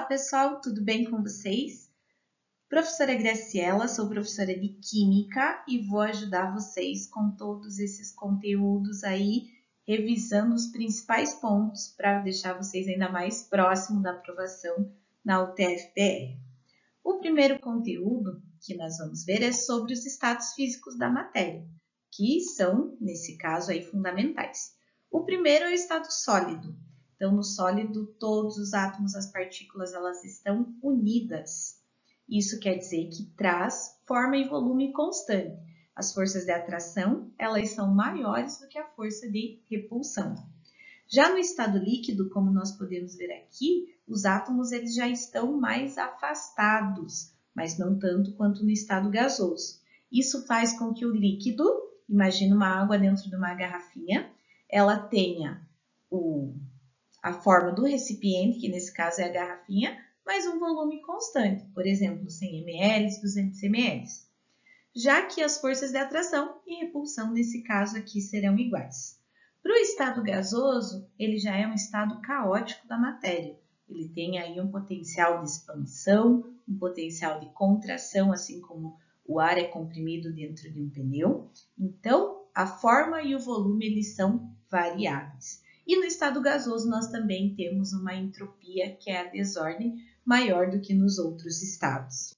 pessoal, tudo bem com vocês? Professora Graciela, sou professora de Química e vou ajudar vocês com todos esses conteúdos aí, revisando os principais pontos para deixar vocês ainda mais próximos da aprovação na UTF-PR. O primeiro conteúdo que nós vamos ver é sobre os estados físicos da matéria, que são, nesse caso, aí, fundamentais. O primeiro é o estado sólido. Então, no sólido, todos os átomos, as partículas, elas estão unidas. Isso quer dizer que traz forma e volume constante. As forças de atração, elas são maiores do que a força de repulsão. Já no estado líquido, como nós podemos ver aqui, os átomos eles já estão mais afastados, mas não tanto quanto no estado gasoso. Isso faz com que o líquido, imagina uma água dentro de uma garrafinha, ela tenha a forma do recipiente, que nesse caso é a garrafinha, mas um volume constante, por exemplo, 100 ml, 200 ml. Já que as forças de atração e repulsão, nesse caso aqui, serão iguais. Para o estado gasoso, ele já é um estado caótico da matéria. Ele tem aí um potencial de expansão, um potencial de contração, assim como o ar é comprimido dentro de um pneu. Então, a forma e o volume eles são variáveis. E no estado gasoso nós também temos uma entropia, que é a desordem, maior do que nos outros estados.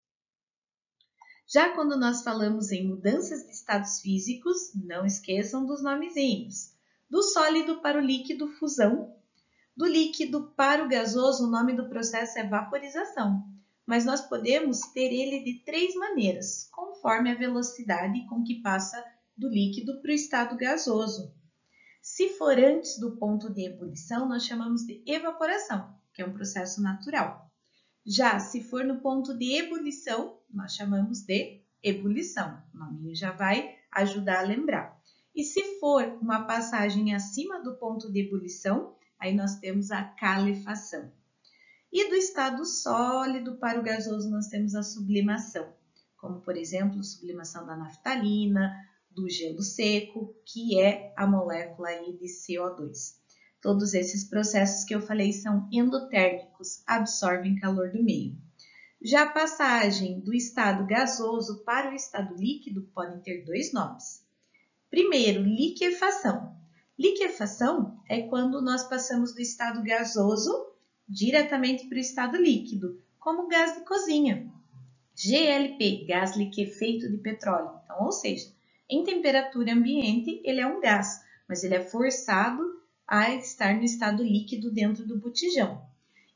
Já quando nós falamos em mudanças de estados físicos, não esqueçam dos nomezinhos. Do sólido para o líquido, fusão. Do líquido para o gasoso, o nome do processo é vaporização. Mas nós podemos ter ele de três maneiras, conforme a velocidade com que passa do líquido para o estado gasoso. Se for antes do ponto de ebulição, nós chamamos de evaporação, que é um processo natural. Já se for no ponto de ebulição, nós chamamos de ebulição. O nome já vai ajudar a lembrar. E se for uma passagem acima do ponto de ebulição, aí nós temos a calefação. E do estado sólido para o gasoso, nós temos a sublimação, como, por exemplo, sublimação da naftalina, do gelo seco, que é a molécula aí de CO2. Todos esses processos que eu falei são endotérmicos, absorvem calor do meio. Já a passagem do estado gasoso para o estado líquido podem ter dois nomes. Primeiro, liquefação. Liquefação é quando nós passamos do estado gasoso diretamente para o estado líquido, como gás de cozinha. GLP, gás liquefeito de petróleo. Então, ou seja, em temperatura ambiente, ele é um gás, mas ele é forçado a estar no estado líquido dentro do botijão.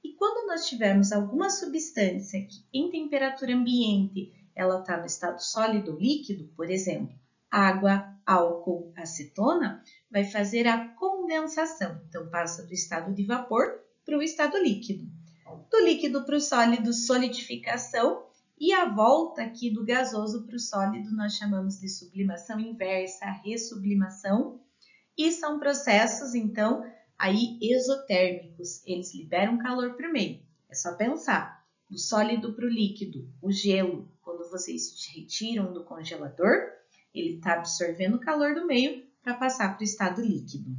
E quando nós tivermos alguma substância que em temperatura ambiente ela está no estado sólido ou líquido, por exemplo, água, álcool, acetona, vai fazer a condensação. Então, passa do estado de vapor para o estado líquido. Do líquido para o sólido, solidificação. E a volta aqui do gasoso para o sólido nós chamamos de sublimação inversa, ressublimação. E são processos, então, aí exotérmicos. Eles liberam calor por meio. É só pensar. Do sólido para o líquido, o gelo, quando vocês retiram do congelador, ele está absorvendo o calor do meio para passar para o estado líquido.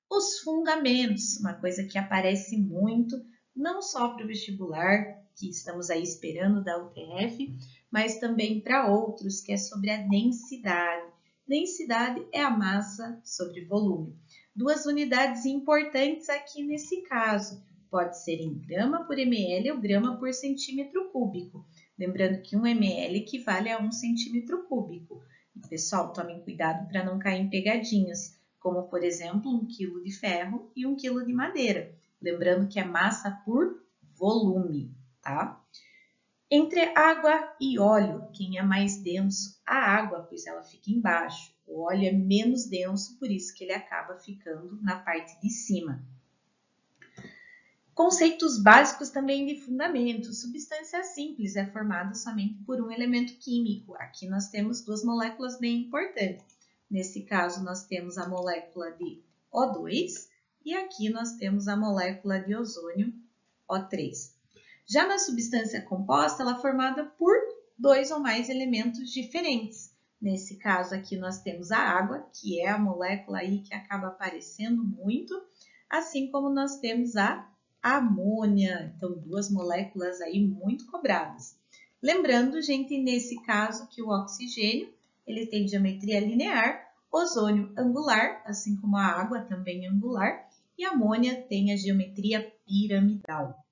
Os fundamentos, uma coisa que aparece muito, não só para o vestibular, que estamos aí esperando da UTF, mas também para outros, que é sobre a densidade. Densidade é a massa sobre volume. Duas unidades importantes aqui nesse caso. Pode ser em grama por ml ou grama por centímetro cúbico. Lembrando que 1 ml equivale a 1 centímetro cúbico. E, pessoal, tomem cuidado para não cair em pegadinhas, como, por exemplo, 1 kg de ferro e 1 kg de madeira. Lembrando que é massa por volume, tá? Entre água e óleo, quem é mais denso? A água, pois ela fica embaixo. O óleo é menos denso, por isso que ele acaba ficando na parte de cima. Conceitos básicos também de fundamento. Substância simples é formada somente por um elemento químico. Aqui nós temos duas moléculas bem importantes. Nesse caso, nós temos a molécula de O2 e aqui nós temos a molécula de ozônio, O3. Já na substância composta, ela é formada por dois ou mais elementos diferentes. Nesse caso aqui nós temos a água, que é a molécula aí que acaba aparecendo muito, assim como nós temos a amônia. Então, duas moléculas aí muito cobradas. Lembrando, gente, nesse caso que o oxigênio, ele tem geometria linear, ozônio angular, assim como a água também angular, e a amônia tem a geometria piramidal.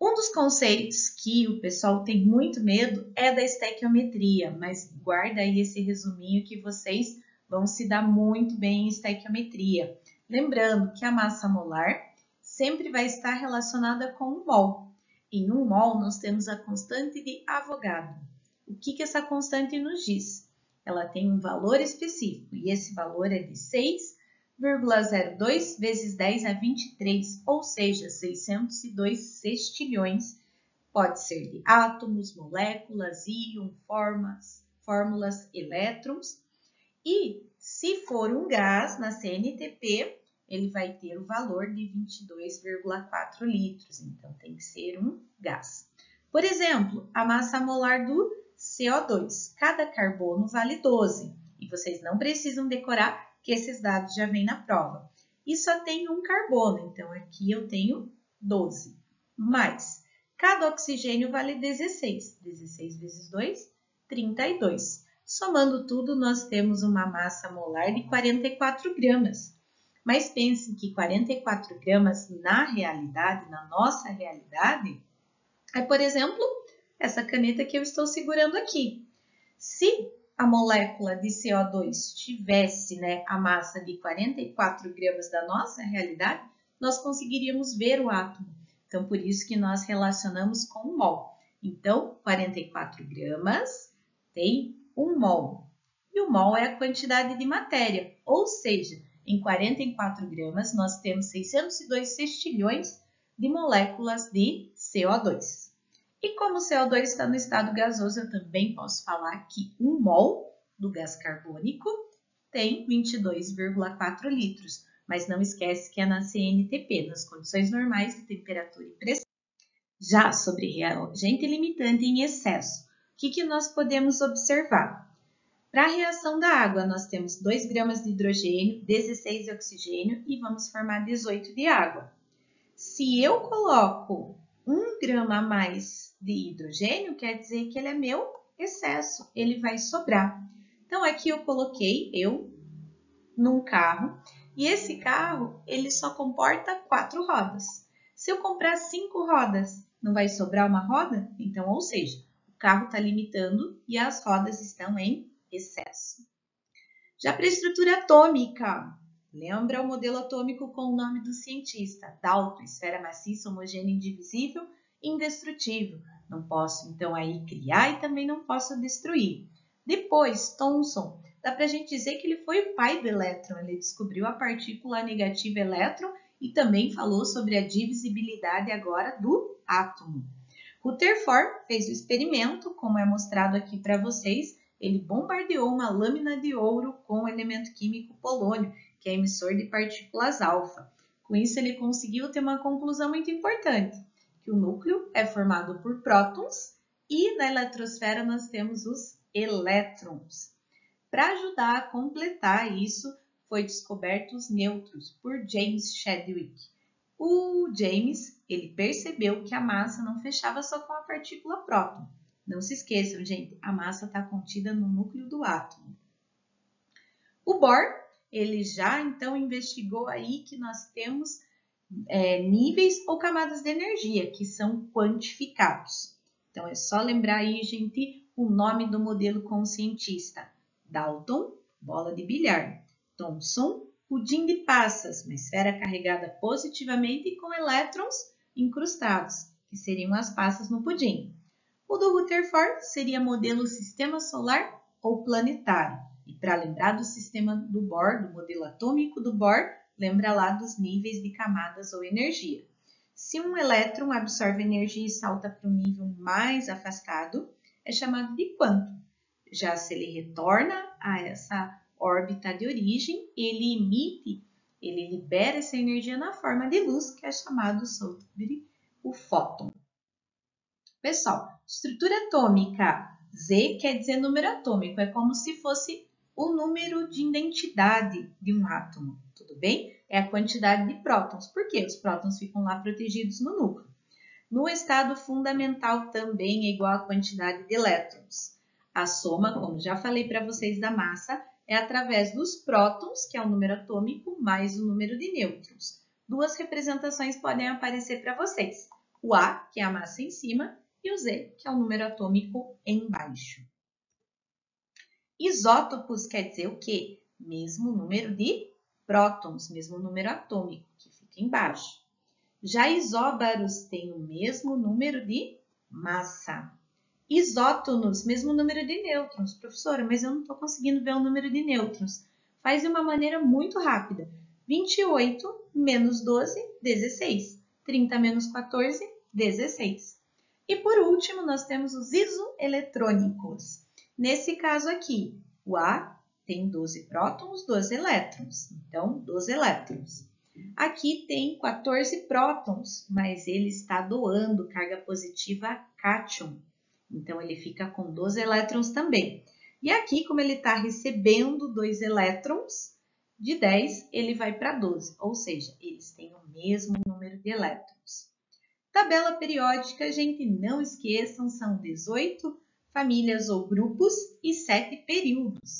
Um dos conceitos que o pessoal tem muito medo é da estequiometria, mas guarda aí esse resuminho que vocês vão se dar muito bem em estequiometria. Lembrando que a massa molar sempre vai estar relacionada com um mol. Em um mol, nós temos a constante de Avogadro. O que essa constante nos diz? Ela tem um valor específico e esse valor é de 6,02 vezes 10 a 23, ou seja, 602 sextilhões. Pode ser de átomos, moléculas, íons, fórmulas, elétrons. E se for um gás na CNTP, ele vai ter o valor de 22,4 litros. Então, tem que ser um gás. Por exemplo, a massa molar do CO2. Cada carbono vale 12. E vocês não precisam decorar que esses dados já vêm na prova. E só tem um carbono, então aqui eu tenho 12. Mas cada oxigênio vale 16. 16 vezes 2, 32. Somando tudo, nós temos uma massa molar de 44 gramas. Mas pensem que 44 gramas na realidade, na nossa realidade, é, por exemplo, essa caneta que eu estou segurando aqui. Se a molécula de CO2 tivesse a massa de 44 gramas da nossa realidade, nós conseguiríamos ver o átomo. Então, por isso que nós relacionamos com o mol. Então, 44 gramas tem 1 mol. E o mol é a quantidade de matéria, ou seja, em 44 gramas nós temos 602 sextilhões de moléculas de CO2. E como o CO2 está no estado gasoso, eu também posso falar que 1 mol do gás carbônico tem 22,4 litros. Mas não esquece que é na CNTP, nas condições normais de temperatura e pressão. Já sobre reagente limitante em excesso, o que nós podemos observar? Para a reação da água, nós temos 2 gramas de hidrogênio, 16 de oxigênio e vamos formar 18 de água. Se eu coloco 1 grama a mais de hidrogênio, quer dizer que ele é meu excesso, ele vai sobrar. Então, aqui eu coloquei num carro e esse carro ele só comporta 4 rodas. Se eu comprar 5 rodas, não vai sobrar uma roda? Então, ou seja, o carro está limitando e as rodas estão em excesso. Já para a estrutura atômica, lembra o modelo atômico com o nome do cientista, Dalton, esfera maciça, homogênea, indivisível, indestrutível. Não posso, então, aí criar e também não posso destruir. Depois, Thomson, dá para a gente dizer que ele foi o pai do elétron. Ele descobriu a partícula negativa elétron e também falou sobre a divisibilidade agora do átomo. Rutherford fez o experimento, como é mostrado aqui para vocês. Ele bombardeou uma lâmina de ouro com o elemento químico polônio, que é emissor de partículas alfa. Com isso, ele conseguiu ter uma conclusão muito importante, que o núcleo é formado por prótons e na eletrosfera nós temos os elétrons. Para ajudar a completar isso, foi descoberto os nêutrons por James Chadwick. O James, ele percebeu que a massa não fechava só com a partícula próton. Não se esqueçam, gente, a massa está contida no núcleo do átomo. O Bohr, ele já então investigou aí que nós temos níveis ou camadas de energia que são quantificados. Então, é só lembrar aí, gente, o nome do modelo com o cientista. Dalton, bola de bilhar. Thomson, pudim de passas, uma esfera carregada positivamente com elétrons incrustados, que seriam as passas no pudim. O do Rutherford seria modelo sistema solar ou planetário. E para lembrar do sistema do Bohr, do modelo atômico do Bohr, lembra lá dos níveis de camadas ou energia. Se um elétron absorve energia e salta para um nível mais afastado, é chamado de quantum. Já se ele retorna a essa órbita de origem, ele libera essa energia na forma de luz, que é chamado sobre o fóton. Pessoal, estrutura atômica, Z quer dizer número atômico, é como se fosse o número de identidade de um átomo, tudo bem? É a quantidade de prótons. Por quê? Os prótons ficam lá protegidos no núcleo. No estado fundamental também é igual à quantidade de elétrons. A soma, como já falei para vocês da massa, é através dos prótons, que é o número atômico, mais o número de nêutrons. Duas representações podem aparecer para vocês. O A, que é a massa em cima, e o Z, que é o número atômico embaixo. Isótopos quer dizer o quê? Mesmo número de prótons, mesmo número atômico, que fica embaixo. Já isóbaros têm o mesmo número de massa. Isótonos, mesmo número de nêutrons. Professora, mas eu não estou conseguindo ver o número de nêutrons. Faz de uma maneira muito rápida. 28 menos 12, 16. 30 menos 14, 16. E por último, nós temos os isoeletrônicos. Nesse caso aqui, o A tem 12 prótons, 12 elétrons. Então, 12 elétrons. Aqui tem 14 prótons, mas ele está doando carga positiva a cátion. Então, ele fica com 12 elétrons também. E aqui, como ele está recebendo 2 elétrons, de 10 ele vai para 12, ou seja, eles têm o mesmo número de elétrons. Tabela periódica, gente, não esqueçam, são 18 famílias ou grupos e 7 períodos.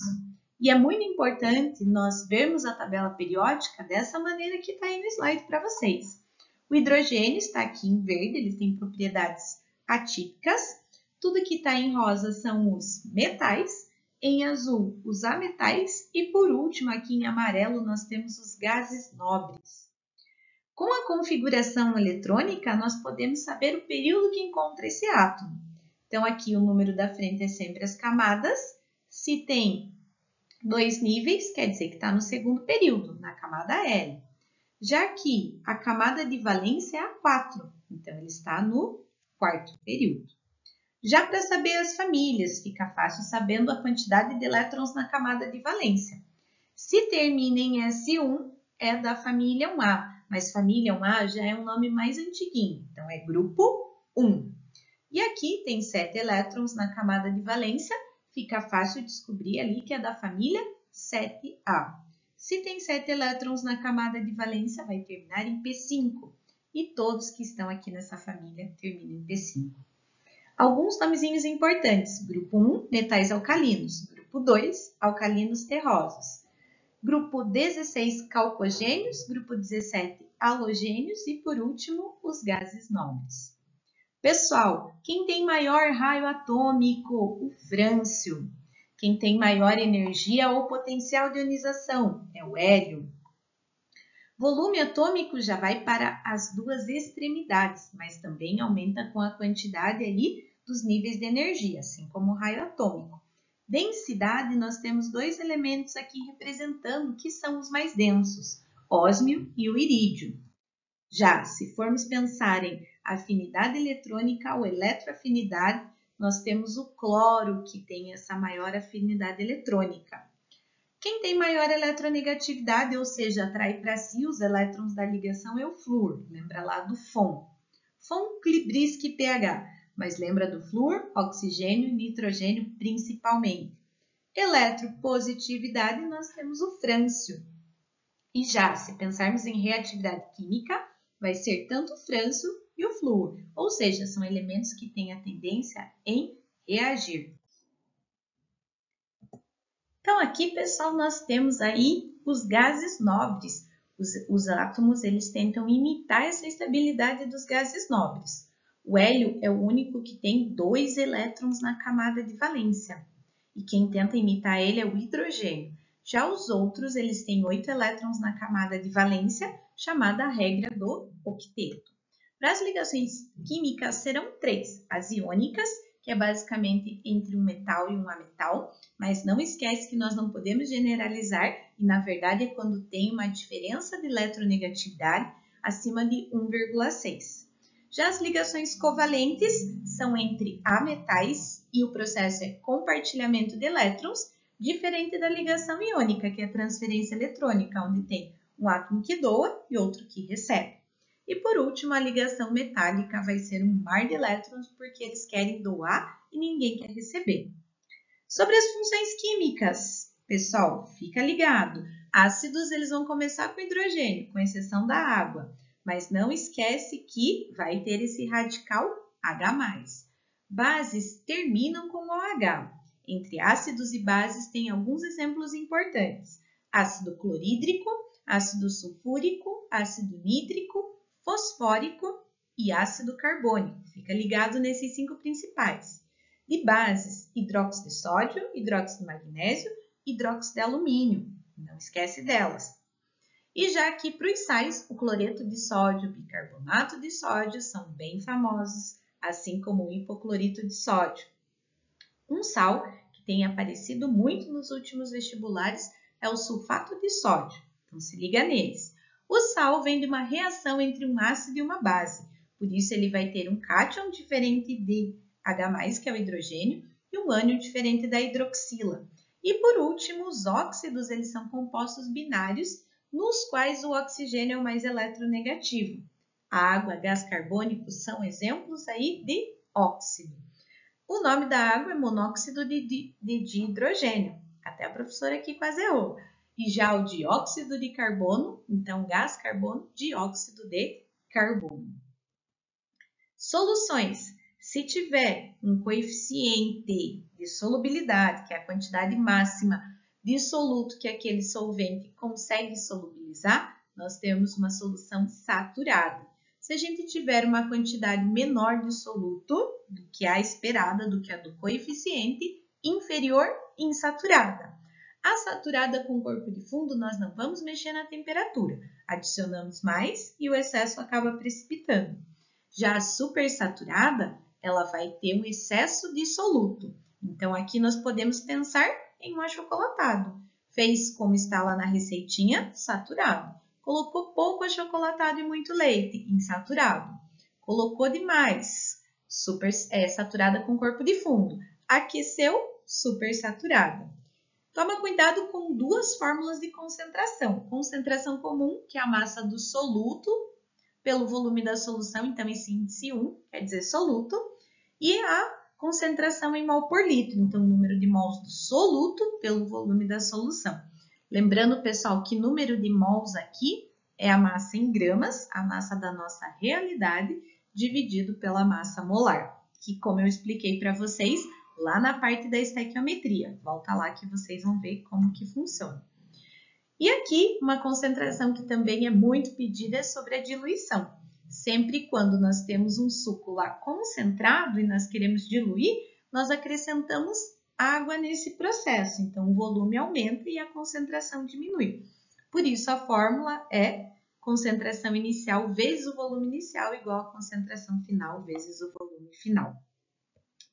E é muito importante nós vermos a tabela periódica dessa maneira que está aí no slide para vocês. O hidrogênio está aqui em verde, ele tem propriedades atípicas. Tudo que está em rosa são os metais, em azul os ametais e por último aqui em amarelo nós temos os gases nobres. Com a configuração eletrônica nós podemos saber o período que encontra esse átomo. Então aqui o número da frente é sempre as camadas. Se tem 2 níveis, quer dizer que está no segundo período, na camada L. Já que a camada de valência é a 4, então ele está no quarto período. Já para saber as famílias, fica fácil sabendo a quantidade de elétrons na camada de valência. Se termina em S1, é da família 1A, mas família 1A já é um nome mais antiguinho, então é grupo 1. E aqui tem 7 elétrons na camada de valência, fica fácil descobrir ali que é da família 7A. Se tem 7 elétrons na camada de valência, vai terminar em P5. E todos que estão aqui nessa família terminam em P5. Alguns nomezinhos importantes. Grupo 1, metais alcalinos. Grupo 2, alcalinos terrosos. Grupo 16, calcogênios. Grupo 17, halogênios. E por último, os gases nobres. Pessoal, quem tem maior raio atômico? O frâncio. Quem tem maior energia ou potencial de ionização? É o hélio. Volume atômico já vai para as duas extremidades, mas também aumenta com a quantidade ali dos níveis de energia, assim como o raio atômico. Densidade, nós temos 2 elementos aqui representando que são os mais densos, ósmio e o irídio. Já, se formos pensar em afinidade eletrônica ou eletroafinidade, nós temos o cloro, que tem essa maior afinidade eletrônica. Quem tem maior eletronegatividade, ou seja, atrai para si os elétrons da ligação, é o flúor. Lembra lá do Fon. Fon, Klibrisky, pH. Mas lembra do flúor, oxigênio e nitrogênio principalmente. Eletropositividade, nós temos o frâncio. E já, se pensarmos em reatividade química, vai ser tanto o frâncio e o flúor. Ou seja, são elementos que têm a tendência em reagir. Então, aqui, pessoal, nós temos aí os gases nobres. Os átomos, eles tentam imitar essa estabilidade dos gases nobres. O hélio é o único que tem 2 elétrons na camada de valência. E quem tenta imitar ele é o hidrogênio. Já os outros, eles têm 8 elétrons na camada de valência, chamada a regra do octeto. Para as ligações químicas, serão 3. As iônicas, que é basicamente entre um metal e um ametal, mas não esquece que nós não podemos generalizar e, na verdade, é quando tem uma diferença de eletronegatividade acima de 1,6. Já as ligações covalentes são entre ametais e o processo é compartilhamento de elétrons, diferente da ligação iônica, que é a transferência eletrônica, onde tem um átomo que doa e outro que recebe. E por último, a ligação metálica vai ser um mar de elétrons, porque eles querem doar e ninguém quer receber. Sobre as funções químicas, Pessoal, fica ligado. Ácidos eles vão começar com hidrogênio, com exceção da água. Mas não esquece que vai ter esse radical H+. Bases terminam com OH. Entre ácidos e bases tem alguns exemplos importantes. Ácido clorídrico, ácido sulfúrico, ácido nítrico, fosfórico e ácido carbônico. Fica ligado nesses 5 principais. De bases, hidróxido de sódio, hidróxido de magnésio, hidróxido de alumínio. Não esquece delas. E já aqui para os sais, o cloreto de sódio, o bicarbonato de sódio são bem famosos, assim como o hipoclorito de sódio. Um sal que tem aparecido muito nos últimos vestibulares é o sulfato de sódio. Então, se liga neles. O sal vem de uma reação entre um ácido e uma base. Por isso, ele vai ter um cátion diferente de H+, que é o hidrogênio, e um ânion diferente da hidroxila. E, por último, os óxidos eles são compostos binários, nos quais o oxigênio é o mais eletronegativo. A água, gás carbônico são exemplos aí de óxido. O nome da água é monóxido de hidrogênio. Até a professora aqui quase errou. E já o dióxido de carbono, então gás carbono, dióxido de carbono. Soluções. Se tiver um coeficiente de solubilidade, que é a quantidade máxima de soluto que aquele solvente consegue solubilizar, nós temos uma solução saturada. Se a gente tiver uma quantidade menor de soluto do que a esperada, do que a do coeficiente, inferior, insaturada. A saturada com corpo de fundo, nós não vamos mexer na temperatura. Adicionamos mais e o excesso acaba precipitando. Já a supersaturada, ela vai ter um excesso de soluto. Então, aqui nós podemos pensar em um achocolatado. Fez como está lá na receitinha, saturado. Colocou pouco achocolatado e muito leite, insaturado. Colocou demais, saturada com corpo de fundo. Aqueceu, supersaturada. Toma cuidado com 2 fórmulas de concentração. Concentração comum, que é a massa do soluto, pelo volume da solução, então esse índice 1, quer dizer soluto, e a concentração em mol por litro, então o número de mols do soluto pelo volume da solução. Lembrando, pessoal, que número de mols aqui é a massa em gramas, a massa da nossa realidade, dividido pela massa molar, que como eu expliquei para vocês lá na parte da estequiometria. Volta lá que vocês vão ver como que funciona. E aqui, uma concentração que também é muito pedida é sobre a diluição. Sempre quando nós temos um suco lá concentrado e nós queremos diluir, nós acrescentamos água nesse processo. Então, o volume aumenta e a concentração diminui. Por isso, a fórmula é concentração inicial vezes o volume inicial igual a concentração final vezes o volume final.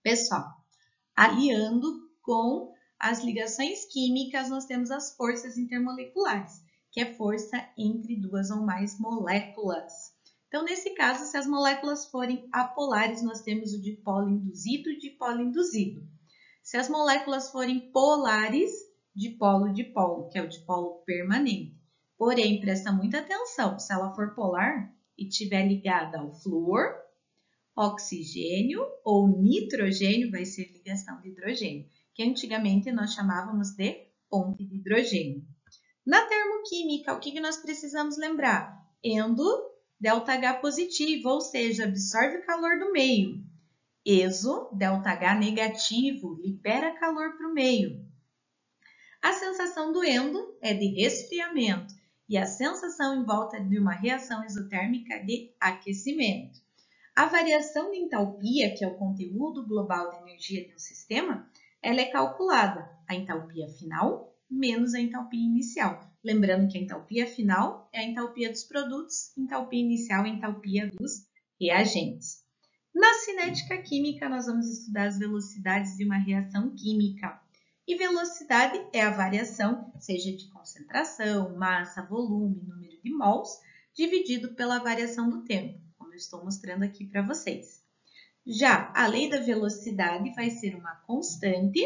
Pessoal, aliando com as ligações químicas, nós temos as forças intermoleculares, que é força entre 2 ou mais moléculas. Então, nesse caso, se as moléculas forem apolares, nós temos o dipolo induzido e dipolo induzido. Se as moléculas forem polares, dipolo-dipolo, que é o dipolo permanente. Porém, presta muita atenção, se ela for polar e estiver ligada ao flúor, oxigênio ou nitrogênio, vai ser ligação de hidrogênio, que antigamente nós chamávamos de ponte de hidrogênio. Na termoquímica, o que nós precisamos lembrar? Endo, ΔH positivo, ou seja, absorve o calor do meio. Exo, ΔH negativo, libera calor para o meio. A sensação do endo é de resfriamento e a sensação em volta de uma reação exotérmica de aquecimento. A variação de entalpia, que é o conteúdo global da energia de um sistema, ela é calculada, a entalpia final menos a entalpia inicial. Lembrando que a entalpia final é a entalpia dos produtos, entalpia inicial é a entalpia dos reagentes. Na cinética química, nós vamos estudar as velocidades de uma reação química. E velocidade é a variação, seja de concentração, massa, volume, número de mols, dividido pela variação do tempo, como eu estou mostrando aqui para vocês. Já a lei da velocidade vai ser uma constante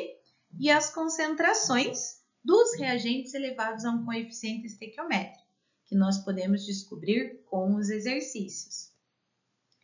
e as concentrações dos reagentes elevados a um coeficiente estequiométrico, que nós podemos descobrir com os exercícios.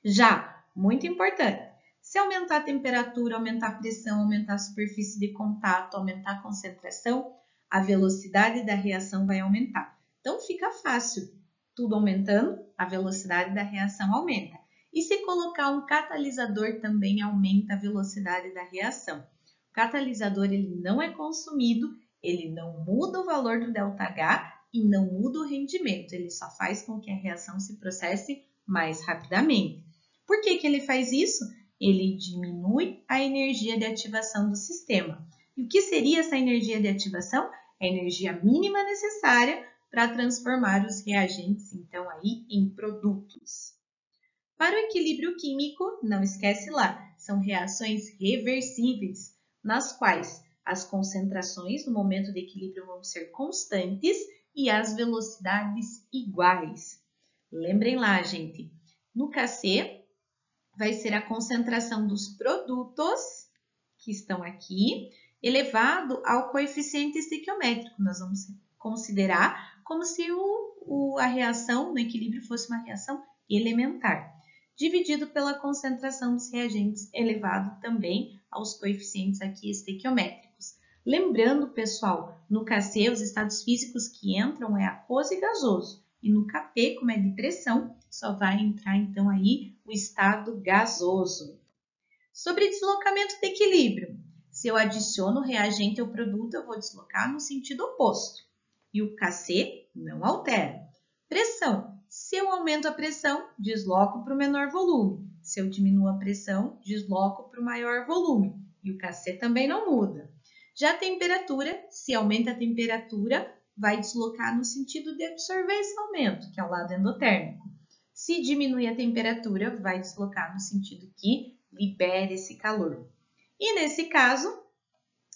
Já, muito importante, se aumentar a temperatura, aumentar a pressão, aumentar a superfície de contato, aumentar a concentração, a velocidade da reação vai aumentar. Então, fica fácil. Tudo aumentando, a velocidade da reação aumenta. E se colocar um catalisador, também aumenta a velocidade da reação. O catalisador ele não é consumido, ele não muda o valor do ΔH e não muda o rendimento. Ele só faz com que a reação se processe mais rapidamente. Por que ele faz isso? Ele diminui a energia de ativação do sistema. E o que seria essa energia de ativação? É a energia mínima necessária para transformar os reagentes, então, aí em produtos. Para o equilíbrio químico, não esquece lá, são reações reversíveis, nas quais as concentrações no momento de equilíbrio vão ser constantes e as velocidades iguais. Lembrem lá, gente, no KC vai ser a concentração dos produtos, que estão aqui, elevado ao coeficiente estequiométrico. Nós vamos considerar como se a reação no equilíbrio fosse uma reação elementar, dividido pela concentração dos reagentes, elevado também aos coeficientes aqui estequiométricos. Lembrando, pessoal, no KC, os estados físicos que entram é aquoso e gasoso. E no KP, como é de pressão, só vai entrar, então, aí o estado gasoso. Sobre deslocamento de equilíbrio. Se eu adiciono o reagente ao produto, eu vou deslocar no sentido oposto. E o KC não altera. Pressão. Se eu aumento a pressão, desloco para o menor volume. Se eu diminuo a pressão, desloco para o maior volume. E o KC também não muda. Já a temperatura, se aumenta a temperatura, vai deslocar no sentido de absorver esse aumento, que é o lado endotérmico. Se diminui a temperatura, vai deslocar no sentido que libera esse calor. E nesse caso,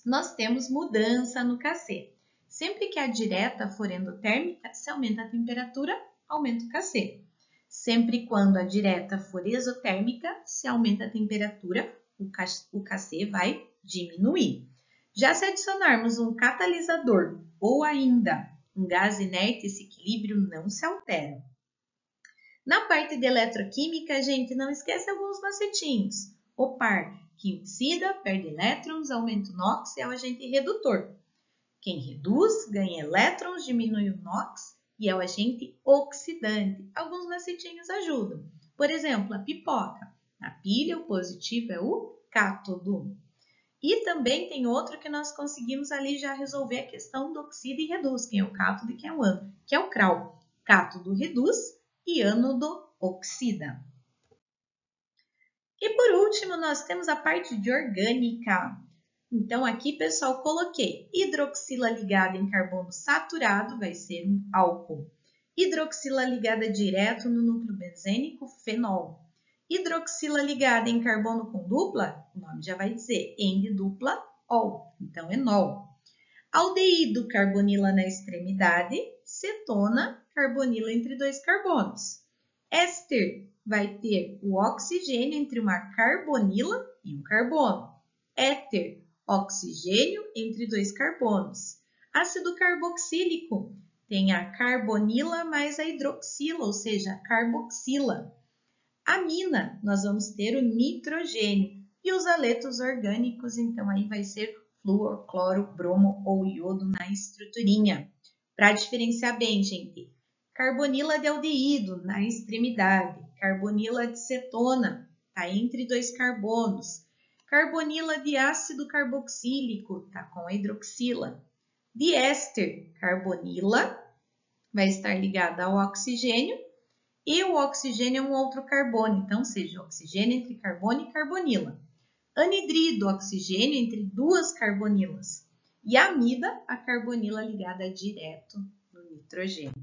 nós temos mudança no KC. Sempre que a direta for endotérmica, se aumenta a temperatura, aumenta o KC. Sempre quando a direta for exotérmica, se aumenta a temperatura, o KC vai diminuir. Já se adicionarmos um catalisador ou ainda um gás inerte, esse equilíbrio não se altera. Na parte de eletroquímica, gente, não esquece alguns macetinhos. O par, que oxida, perde elétrons, aumenta o NOx, é o agente redutor. Quem reduz, ganha elétrons, diminui o NOx e é o agente oxidante. Alguns macetinhos ajudam. Por exemplo, a pipoca. Na pilha, o positivo é o cátodo. E também tem outro que nós conseguimos ali já resolver a questão do oxida e reduz, quem é o cátodo e quem é o ânodo, que é o CRAL. Cátodo reduz e ânodo oxida. E por último, nós temos a parte de orgânica. Então, aqui, pessoal, coloquei hidroxila ligada em carbono saturado, vai ser um álcool. Hidroxila ligada direto no núcleo benzênico, fenol. Hidroxila ligada em carbono com dupla, o nome já vai dizer, ende dupla, ol, então enol. Aldeído, carbonila na extremidade, cetona, carbonila entre dois carbonos. Éster vai ter o oxigênio entre uma carbonila e um carbono. Éter, oxigênio entre dois carbonos. Ácido carboxílico tem a carbonila mais a hidroxila, ou seja, a carboxila. Amina, nós vamos ter o nitrogênio. E os haletos orgânicos, então, aí vai ser flúor, cloro, bromo ou iodo na estruturinha. Para diferenciar bem, gente, carbonila de aldeído na extremidade, carbonila de cetona, está entre dois carbonos. Carbonila de ácido carboxílico, está com a hidroxila. Diéster, carbonila, vai estar ligada ao oxigênio. E o oxigênio é um outro carbono, então seja oxigênio entre carbono e carbonila. Anidrido, oxigênio entre duas carbonilas. E amida, a carbonila ligada direto no nitrogênio.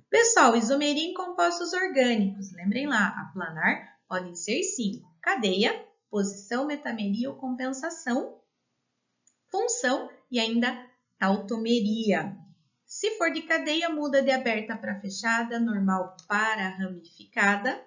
Pessoal, isomeria em compostos orgânicos. Lembrem lá, aplanar podem ser 5. Cadeia, posição, metameria ou compensação, função e ainda tautomeria. Se for de cadeia, muda de aberta para fechada, normal para ramificada.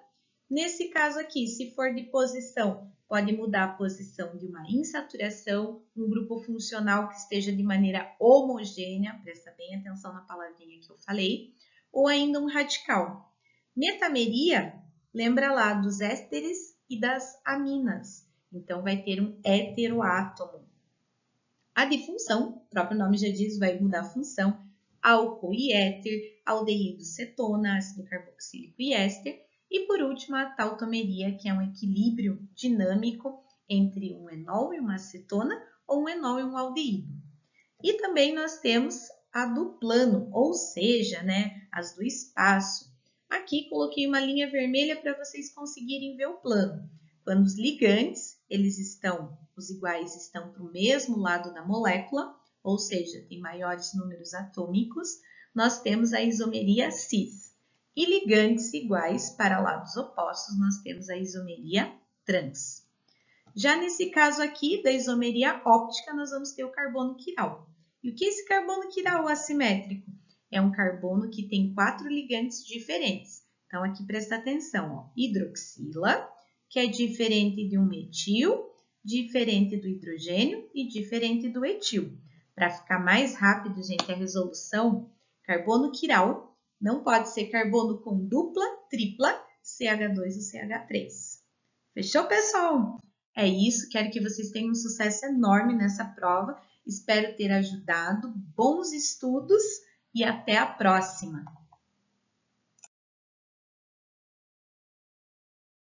Nesse caso aqui, se for de posição, pode mudar a posição de uma insaturação, um grupo funcional que esteja de maneira homogênea, presta bem atenção na palavrinha que eu falei, ou ainda um radical. Metameria, lembra lá dos ésteres e das aminas. Então, vai ter um heteroátomo. A difunção, o próprio nome já diz, vai mudar a função. Álcool e éter, aldeído, cetona, ácido carboxílico e éster. E por último, a tautomeria, que é um equilíbrio dinâmico entre um enol e uma acetona ou um enol e um aldeído. E também nós temos a do plano, ou seja, as do espaço. Aqui coloquei uma linha vermelha para vocês conseguirem ver o plano. Quando os ligantes, os iguais estão para o mesmo lado da molécula, ou seja, tem maiores números atômicos, nós temos a isomeria cis. E ligantes iguais para lados opostos, nós temos a isomeria trans. Já nesse caso aqui, da isomeria óptica, nós vamos ter o carbono quiral. E o que é esse carbono quiral assimétrico? É um carbono que tem 4 ligantes diferentes. Então, aqui presta atenção, ó, hidroxila, que é diferente de um metil, diferente do hidrogênio e diferente do etil. Para ficar mais rápido, gente, a resolução, carbono quiral não pode ser carbono com dupla, tripla, CH2 ou CH3. Fechou, pessoal? É isso, quero que vocês tenham um sucesso enorme nessa prova. Espero ter ajudado. Bons estudos e até a próxima!